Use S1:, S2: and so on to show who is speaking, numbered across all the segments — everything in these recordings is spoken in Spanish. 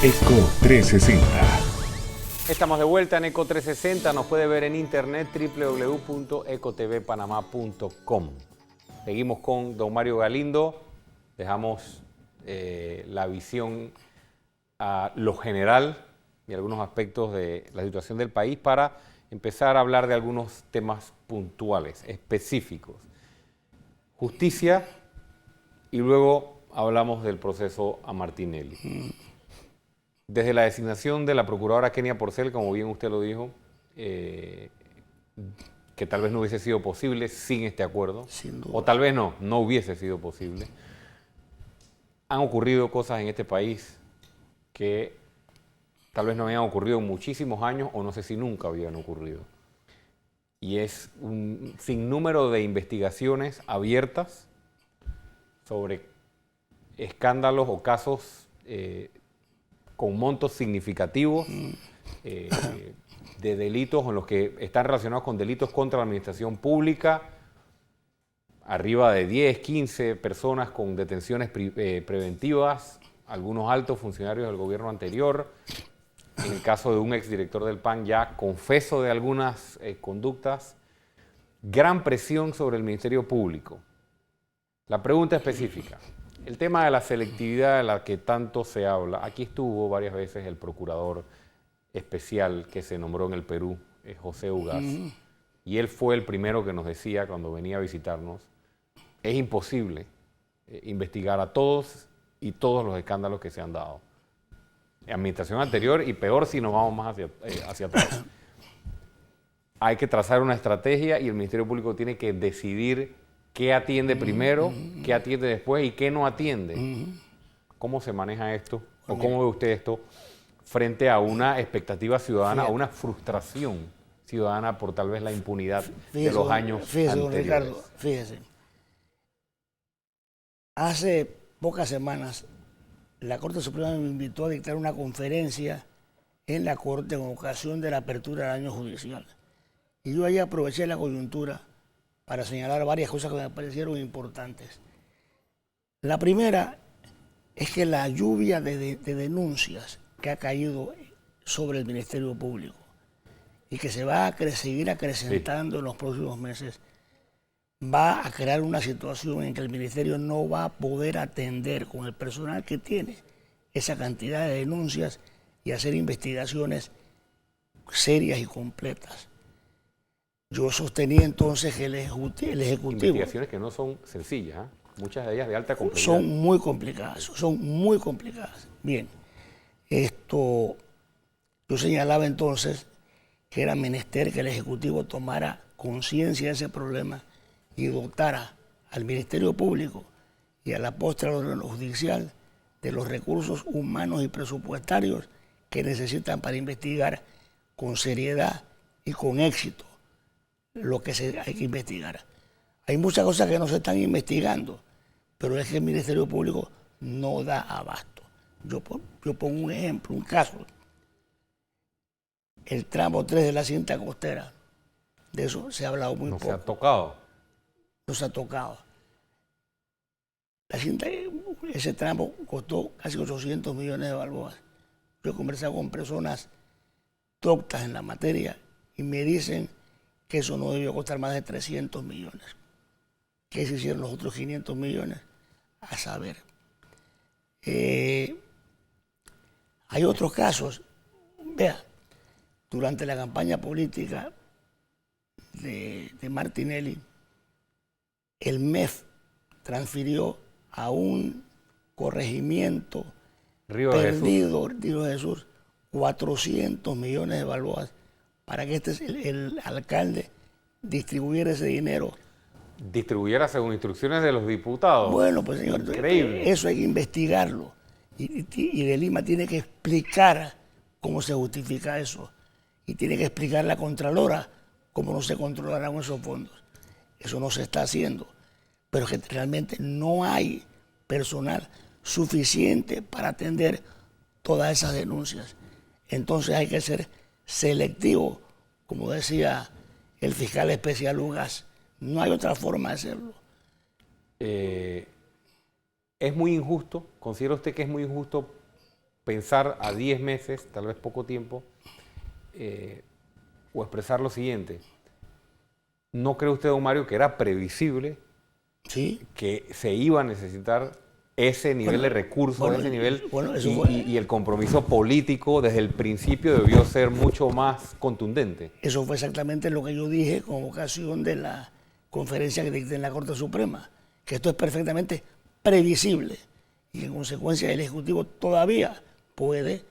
S1: Eco 360.
S2: Estamos de vuelta en Eco 360. Nos puede ver en internet www.ecotvpanamá.com. Seguimos con don Mario Galindo. Dejamos la visión a lo general y algunos aspectos de la situación del país para empezar a hablar de algunos temas puntuales, específicos. Justicia, y luego hablamos del proceso a Martinelli. Desde la designación de la procuradora Kenia Porcel, como bien usted lo dijo, que tal vez no hubiese sido posible sin este acuerdo, o tal vez no hubiese sido posible, han ocurrido cosas en este país que tal vez no habían ocurrido en muchísimos años o no sé si nunca habían ocurrido. Y es un sinnúmero de investigaciones abiertas sobre escándalos o casos con montos significativos de delitos en los que están relacionados con delitos contra la administración pública, arriba de 10, 15 personas con detenciones preventivas, algunos altos funcionarios del gobierno anterior. En el caso de un exdirector del PAN ya confeso de algunas conductas, gran presión sobre el Ministerio Público. La pregunta específica, el tema de la selectividad de la que tanto se habla, aquí estuvo varias veces el procurador especial que se nombró en el Perú, José Ugaz, y él fue el primero que nos decía cuando venía a visitarnos, es imposible investigar a todos y todos los escándalos que se han dado. Administración anterior y peor si nos vamos más hacia atrás. Hay que trazar una estrategia y el Ministerio Público tiene que decidir qué atiende primero, qué atiende después y qué no atiende. ¿Cómo se maneja esto? ¿O cómo ve usted esto frente a una expectativa ciudadana, a una frustración ciudadana por tal vez la impunidad de los años anteriores?
S3: Don Ricardo, fíjese. Hace pocas semanas la Corte Suprema me invitó a dictar una conferencia en la Corte en ocasión de la apertura del año judicial. Y yo ahí aproveché la coyuntura para señalar varias cosas que me parecieron importantes. La primera es que la lluvia de denuncias que ha caído sobre el Ministerio Público y que se va a seguir acrecentando en los próximos meses, va a crear una situación en que el Ministerio no va a poder atender con el personal que tiene esa cantidad de denuncias y hacer investigaciones serias y completas. Yo sostenía entonces que el Ejecutivo...
S2: Investigaciones que no son sencillas, ¿eh? Muchas de ellas de alta complejidad.
S3: Son muy complicadas. Bien, yo señalaba entonces que era menester que el Ejecutivo tomara conciencia de ese problema y dotara al Ministerio Público y a la postre al órgano judicial de los recursos humanos y presupuestarios que necesitan para investigar con seriedad y con éxito lo que hay que investigar. Hay muchas cosas que no se están investigando, pero es que el Ministerio Público no da abasto. Yo pongo un ejemplo, un caso. El tramo 3 de la cinta costera, de eso se ha hablado muy poco.
S2: No se ha tocado.
S3: No se ha tocado. Ese tramo costó casi 800 millones de balboas. Yo he conversado con personas doctas en la materia y me dicen que eso no debió costar más de 300 millones. ¿Qué se hicieron los otros 500 millones? A saber. Hay otros casos. Vea, durante la campaña política de Martinelli, el MEF transfirió a un corregimiento perdido, Río Jesús, 400 millones de balboas para que el alcalde distribuyera ese dinero.
S2: ¿Distribuyera según instrucciones de los diputados?
S3: Bueno, pues señor,
S2: increíble.
S3: Eso hay que investigarlo. Y de Lima tiene que explicar cómo se justifica eso. Y tiene que explicar la Contralora cómo no se controlarán esos fondos. Eso no se está haciendo. Pero que realmente no hay personal suficiente para atender todas esas denuncias. Entonces hay que ser selectivo, como decía el fiscal especial Ugaz. No hay otra forma de hacerlo.
S2: Es muy injusto, ¿considera usted que es muy injusto pensar a 10 meses, tal vez poco tiempo, o expresar lo siguiente. ¿No cree usted, don Mario, que era previsible
S3: Sí.
S2: que se iba a necesitar ese nivel de recursos, ese nivel, y el compromiso político desde el principio debió ser mucho más contundente?
S3: Eso fue exactamente lo que yo dije con ocasión de la conferencia que dicté en la Corte Suprema, que esto es perfectamente previsible y en consecuencia el Ejecutivo todavía puede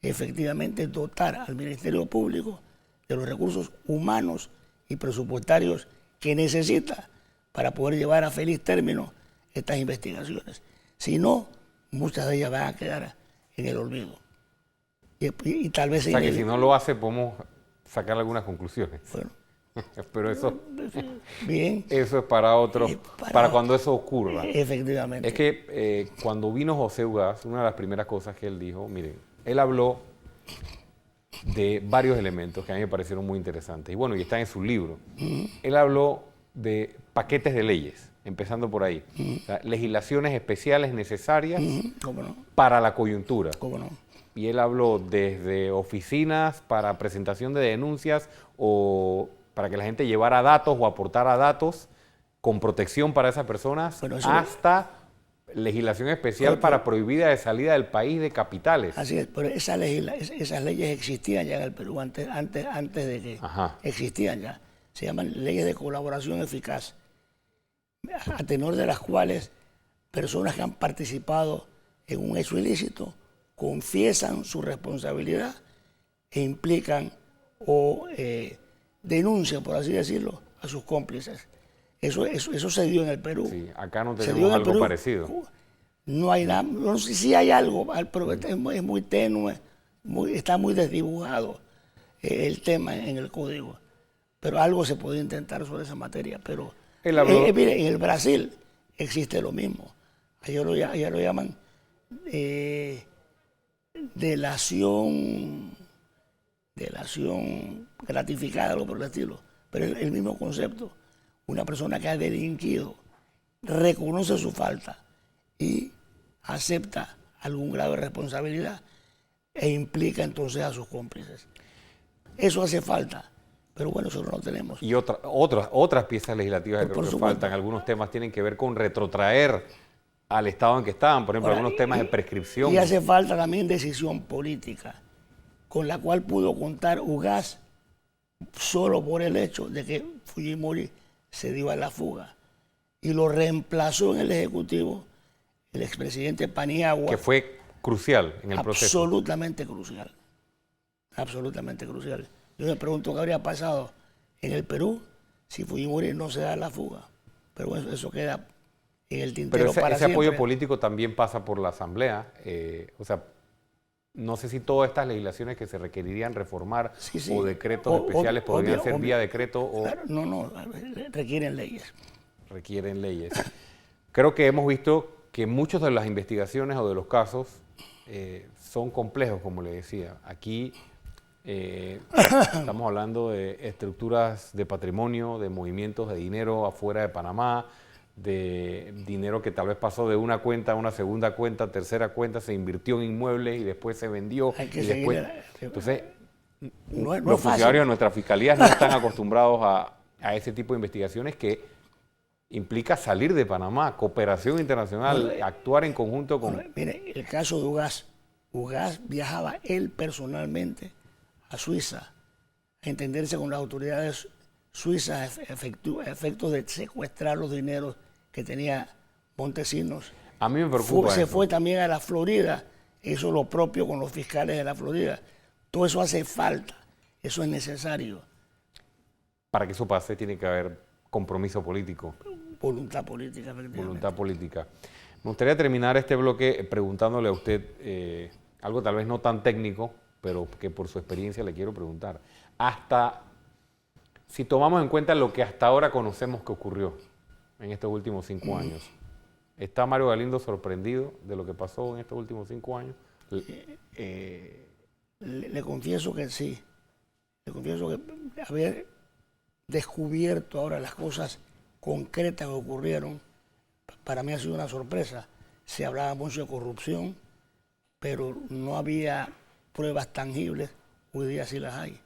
S3: efectivamente dotar al Ministerio Público de los recursos humanos y presupuestarios que necesita para poder llevar a feliz término estas investigaciones. Si no, muchas de ellas van a quedar en el olvido. Y tal vez...
S2: O sea, que si no lo hace, podemos sacar algunas conclusiones.
S3: Bueno,
S2: pero eso,
S3: bien.
S2: eso es para otros, para cuando eso ocurra.
S3: Efectivamente.
S2: Es que cuando vino José Ugaz, una de las primeras cosas que él dijo, miren, él habló de varios elementos que a mí me parecieron muy interesantes. Y bueno, y están en su libro. Él habló de paquetes de leyes, empezando por ahí. O sea, legislaciones especiales necesarias
S3: ¿Cómo no?
S2: para la coyuntura.
S3: ¿Cómo no?
S2: Y él habló desde oficinas para presentación de denuncias o para que la gente llevara datos o aportara datos con protección para esas personas, hasta legislación especial para prohibida de salida del país de capitales.
S3: Así es, pero esas leyes existían ya en el Perú antes de que existían ya. Se llaman leyes de colaboración eficaz, a tenor de las cuales personas que han participado en un hecho ilícito confiesan su responsabilidad e implican o denuncian, por así decirlo, a sus cómplices. Eso se dio en el Perú.
S2: Sí, acá no tenemos algo parecido.
S3: No hay nada, no sé si hay algo, pero es muy tenue, está muy desdibujado el tema en el código. Pero algo se puede intentar sobre esa materia. Pero mire, en el Brasil existe lo mismo. Allá lo llaman delación gratificada, algo por el estilo. Pero el mismo concepto. Una persona que ha delinquido reconoce su falta y acepta algún grado de responsabilidad e implica entonces a sus cómplices. Eso hace falta, pero bueno, eso no lo tenemos.
S2: Y otras piezas legislativas que creo que faltan. Algunos temas tienen que ver con retrotraer al estado en que estaban, por ejemplo, algunos temas de prescripción.
S3: Y hace falta también decisión política, con la cual pudo contar Ugaz solo por el hecho de que Fujimori se dio a la fuga y lo reemplazó en el Ejecutivo el expresidente Paniagua.
S2: Que fue crucial en el proceso.
S3: Absolutamente crucial. Absolutamente crucial. Yo me pregunto qué habría pasado en el Perú si Fujimori no se da la fuga. Pero bueno, eso queda en el tintero.
S2: Pero
S3: para
S2: ese apoyo
S3: siempre.
S2: político también pasa por la Asamblea. O sea, no sé si todas estas legislaciones que se requerirían reformar o decretos especiales podrían ser vía decreto o...
S3: Claro, no, requieren leyes.
S2: Requieren leyes. Creo que hemos visto que muchas de las investigaciones o de los casos son complejos, como le decía. Aquí estamos hablando de estructuras de patrimonio, de movimientos de dinero afuera de Panamá, de dinero que tal vez pasó de una cuenta a una segunda cuenta, tercera cuenta, se invirtió en inmuebles y después se vendió. Entonces, los funcionarios de nuestra fiscalía no están acostumbrados a ese tipo de investigaciones que implica salir de Panamá, cooperación internacional, actuar en conjunto con...
S3: Mire, el caso de Ugaz. Ugaz viajaba él personalmente a Suiza a entenderse con las autoridades suizas a efectos de secuestrar los dineros que tenía Montesinos.
S2: A mí me preocupa
S3: Se fue también a la Florida, hizo lo propio con los fiscales de la Florida. Todo eso hace falta, eso es necesario.
S2: Para que eso pase tiene que haber compromiso político.
S3: Voluntad política, efectivamente.
S2: Voluntad política. Me gustaría terminar este bloque preguntándole a usted algo tal vez no tan técnico, pero que por su experiencia le quiero preguntar. Si tomamos en cuenta lo que hasta ahora conocemos que ocurrió en estos últimos 5 años, ¿está Mario Galindo sorprendido de lo que pasó en estos últimos 5 años?
S3: Le confieso que sí. Le confieso que haber descubierto ahora las cosas concretas que ocurrieron, para mí ha sido una sorpresa. Se hablaba mucho de corrupción, pero no había pruebas tangibles. Hoy día sí las hay.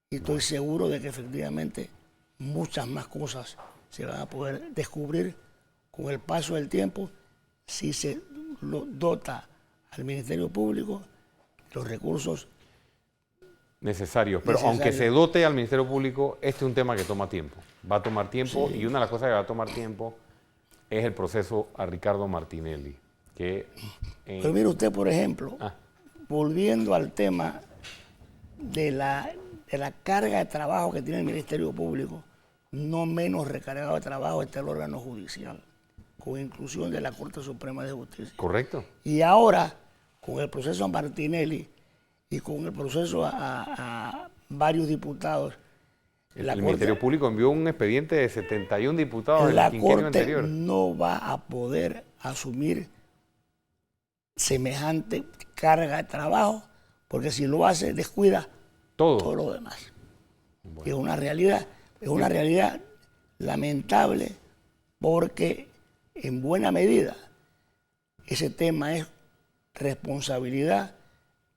S3: Y estoy seguro de que efectivamente muchas más cosas se van a poder descubrir con el paso del tiempo si se lo dota al Ministerio Público los recursos
S2: necesarios. Pero aunque se dote al Ministerio Público, este es un tema que toma tiempo. Va a tomar tiempo, sí. Y una de las cosas que va a tomar tiempo es el proceso a Ricardo Martinelli.
S3: Pero mire usted, por ejemplo, volviendo al tema de la carga de trabajo que tiene el Ministerio Público, no menos recargado de trabajo está el órgano judicial, con inclusión de la Corte Suprema de Justicia.
S2: Correcto.
S3: Y ahora, con el proceso a Martinelli y con el proceso a varios diputados,
S2: el Ministerio Público envió un expediente de 71 diputados en el quinquenio anterior.
S3: La Corte no va a poder asumir semejante carga de trabajo, porque si lo hace, descuida todo lo demás. Bueno. Es una realidad lamentable, porque en buena medida ese tema es responsabilidad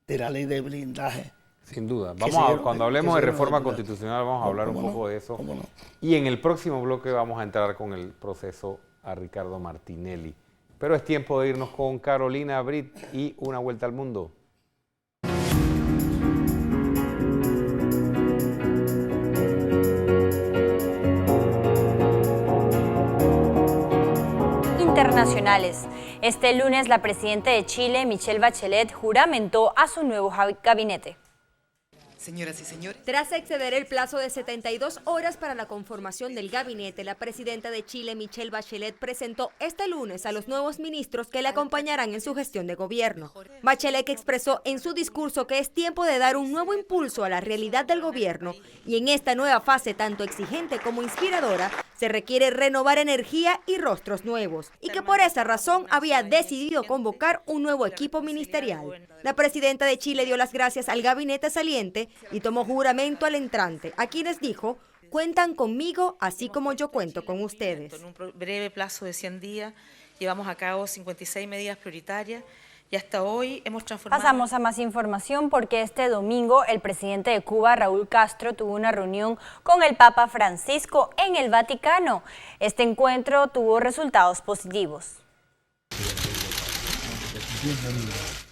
S3: de la ley de blindaje.
S2: Sin duda. Cuando hablemos de reforma constitucional vamos a hablar un poco de eso.
S3: ¿Cómo no?
S2: Y en el próximo bloque vamos a entrar con el proceso a Ricardo Martinelli. Pero es tiempo de irnos con Carolina Brit y una vuelta al mundo.
S1: Internacionales. Este lunes, la presidenta de Chile, Michelle Bachelet, juramentó a su nuevo gabinete.
S4: Señoras y señores.
S5: Tras exceder el plazo de 72 horas para la conformación del gabinete, la presidenta de Chile, Michelle Bachelet, presentó este lunes a los nuevos ministros que le acompañarán en su gestión de gobierno. Bachelet expresó en su discurso que es tiempo de dar un nuevo impulso a la realidad del gobierno y en esta nueva fase tanto exigente como inspiradora se requiere renovar energía y rostros nuevos y que por esa razón había decidido convocar un nuevo equipo ministerial. La presidenta de Chile dio las gracias al gabinete saliente y tomó juramento al entrante, a quienes dijo: cuentan conmigo así como yo cuento con ustedes.
S4: En un breve plazo de 100 días llevamos a cabo 56 medidas prioritarias y hasta hoy hemos transformado...
S1: Pasamos a más información porque este domingo el presidente de Cuba, Raúl Castro, tuvo una reunión con el Papa Francisco en el Vaticano. Este encuentro tuvo resultados positivos.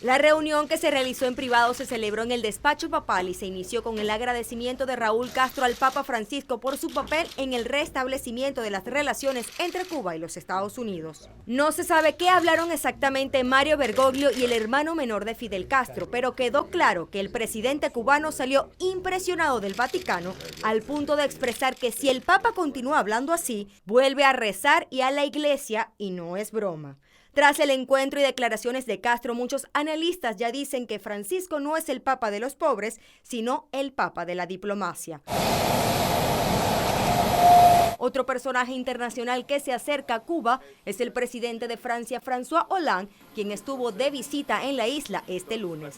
S5: La reunión, que se realizó en privado, se celebró en el despacho papal y se inició con el agradecimiento de Raúl Castro al Papa Francisco por su papel en el restablecimiento de las relaciones entre Cuba y los Estados Unidos. No se sabe qué hablaron exactamente Mario Bergoglio y el hermano menor de Fidel Castro, pero quedó claro que el presidente cubano salió impresionado del Vaticano al punto de expresar que si el Papa continúa hablando así, vuelve a rezar y a la iglesia y no es broma. Tras el encuentro y declaraciones de Castro, muchos analistas ya dicen que Francisco no es el papa de los pobres, sino el papa de la diplomacia. Otro personaje internacional que se acerca a Cuba es el presidente de Francia, François Hollande, quien estuvo de visita en la isla este lunes.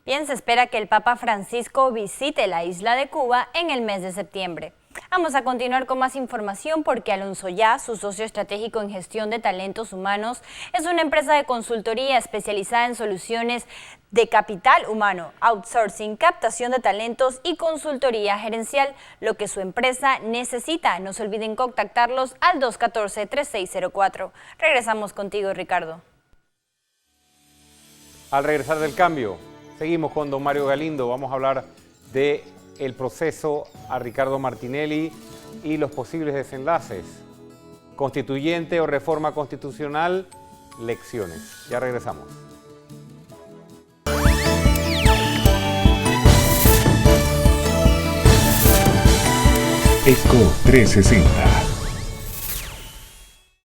S1: Bien, se espera que el Papa Francisco visite la isla de Cuba en el mes de septiembre. Vamos a continuar con más información porque Alonso Ya, su socio estratégico en gestión de talentos humanos, es una empresa de consultoría especializada en soluciones de capital humano, outsourcing, captación de talentos y consultoría gerencial, lo que su empresa necesita. No se olviden contactarlos al 214-3604. Regresamos contigo, Ricardo.
S2: Al regresar del cambio, seguimos con don Mario Galindo. Vamos a hablar de el proceso a Ricardo Martinelli y los posibles desenlaces. Constituyente o reforma constitucional, lecciones. Ya regresamos.
S6: ECO 360.